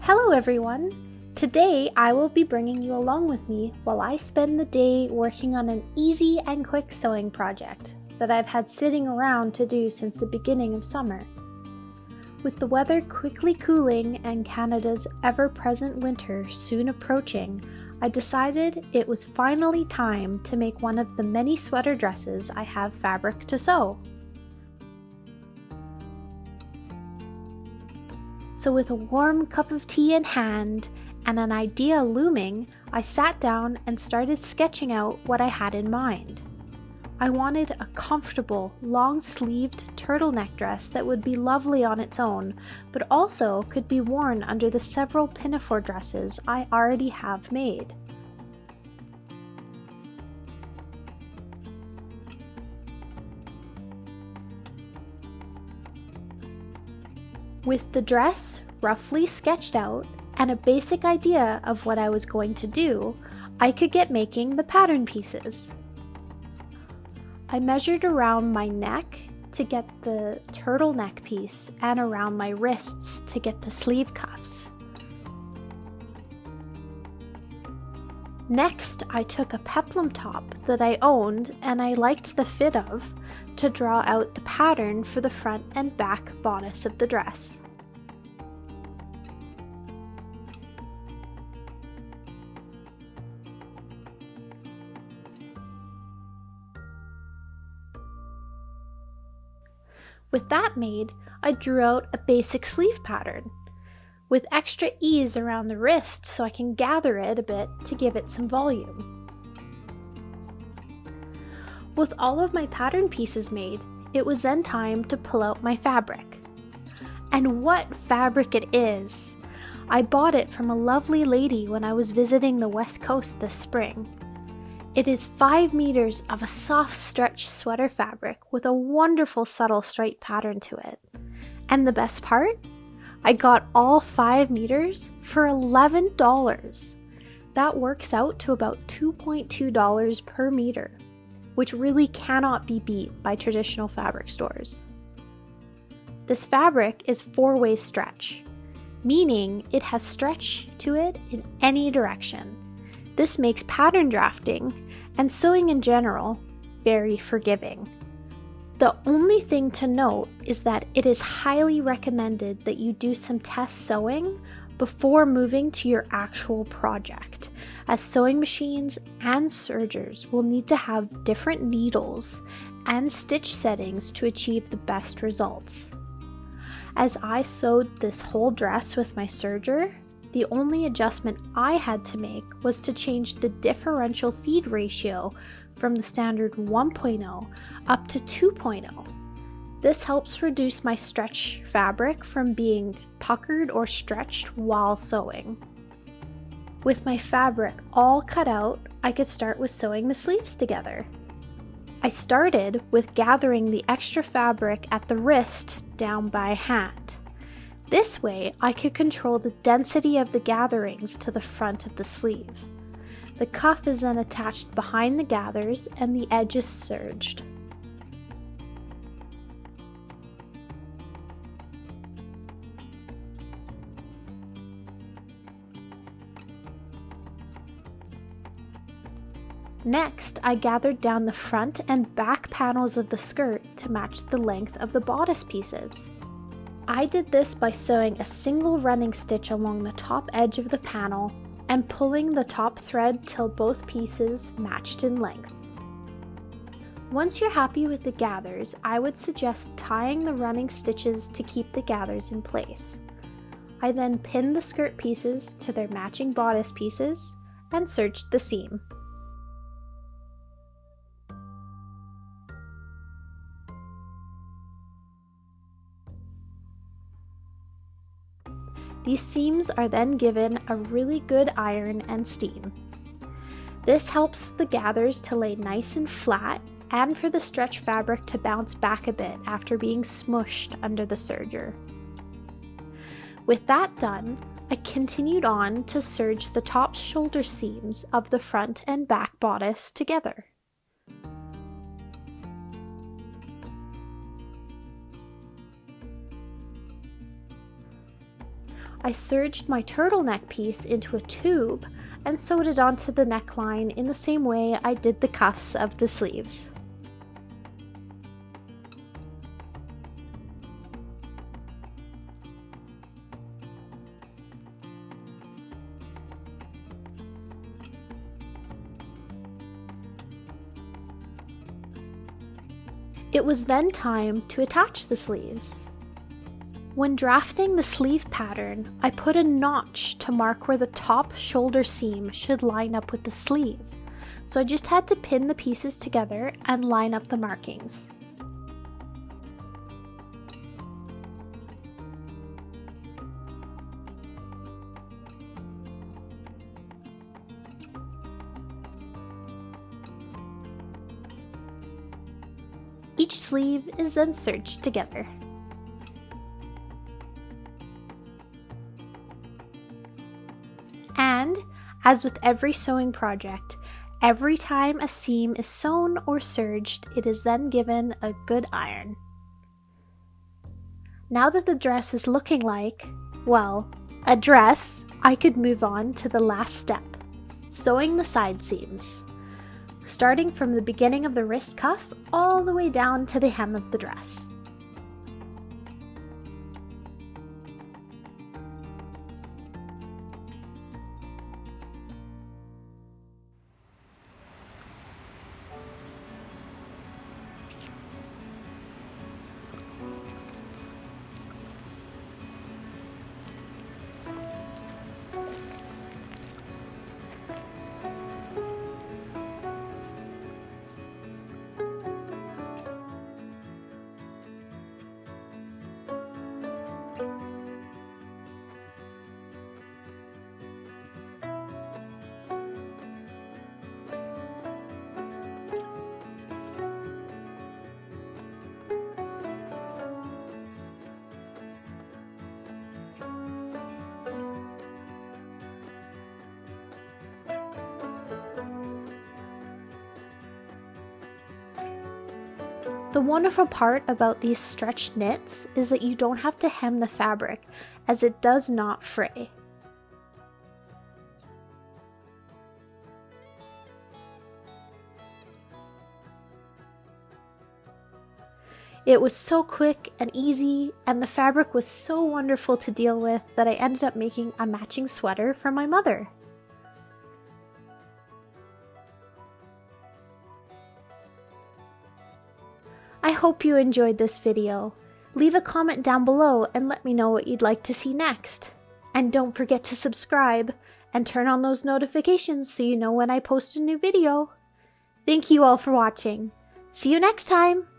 Hello everyone! Today I will be bringing you along with me while I spend the day working on an easy and quick sewing project that I've had sitting around to do since the beginning of summer. With the weather quickly cooling and Canada's ever-present winter soon approaching, I decided it was finally time to make one of the many sweater dresses I have fabric to sew. So with a warm cup of tea in hand and an idea looming, I sat down and started sketching out what I had in mind. I wanted a comfortable, long-sleeved turtleneck dress that would be lovely on its own, but also could be worn under the several pinafore dresses I already have made. With the dress roughly sketched out and a basic idea of what I was going to do, I could get making the pattern pieces. I measured around my neck to get the turtleneck piece and around my wrists to get the sleeve cuffs. Next, I took a peplum top that I owned and I liked the fit of to draw out the pattern for the front and back bodice of the dress. With that made, I drew out a basic sleeve pattern, with extra ease around the wrist so I can gather it a bit to give it some volume. With all of my pattern pieces made, it was then time to pull out my fabric. And what fabric it is! I bought it from a lovely lady when I was visiting the West Coast this spring. It is 5 meters of a soft stretch sweater fabric with a wonderful subtle stripe pattern to it. And the best part? I got all 5 meters for $11. That works out to about $2.2 per meter, which really cannot be beat by traditional fabric stores. This fabric is 4-way stretch, meaning it has stretch to it in any direction. This makes pattern drafting and sewing in general very forgiving. The only thing to note is that it is highly recommended that you do some test sewing before moving to your actual project, as sewing machines and sergers will need to have different needles and stitch settings to achieve the best results. As I sewed this whole dress with my serger, the only adjustment I had to make was to change the differential feed ratio from the standard 1.0 up to 2.0. This helps reduce my stretch fabric from being puckered or stretched while sewing. With my fabric all cut out, I could start with sewing the sleeves together. I started with gathering the extra fabric at the wrist down by hand. This way, I could control the density of the gatherings to the front of the sleeve. The cuff is then attached behind the gathers and the edge is serged. Next, I gathered down the front and back panels of the skirt to match the length of the bodice pieces. I did this by sewing a single running stitch along the top edge of the panel and pulling the top thread till both pieces matched in length. Once you're happy with the gathers, I would suggest tying the running stitches to keep the gathers in place. I then pinned the skirt pieces to their matching bodice pieces and serged the seam. These seams are then given a really good iron and steam. This helps the gathers to lay nice and flat and for the stretch fabric to bounce back a bit after being smushed under the serger. With that done, I continued on to serge the top shoulder seams of the front and back bodice together. I serged my turtleneck piece into a tube and sewed it onto the neckline in the same way I did the cuffs of the sleeves. It was then time to attach the sleeves. When drafting the sleeve pattern, I put a notch to mark where the top shoulder seam should line up with the sleeve, so I just had to pin the pieces together and line up the markings. Each sleeve is then serged together. And, as with every sewing project, every time a seam is sewn or serged, it is then given a good iron. Now that the dress is looking like, well, a dress, I could move on to the last step, sewing the side seams, starting from the beginning of the wrist cuff all the way down to the hem of the dress. The wonderful part about these stretched knits is that you don't have to hem the fabric, as it does not fray. It was so quick and easy, and the fabric was so wonderful to deal with that I ended up making a matching sweater for my mother. I hope you enjoyed this video. Leave a comment down below and let me know what you'd like to see next. And don't forget to subscribe and turn on those notifications so you know when I post a new video. Thank you all for watching. See you next time!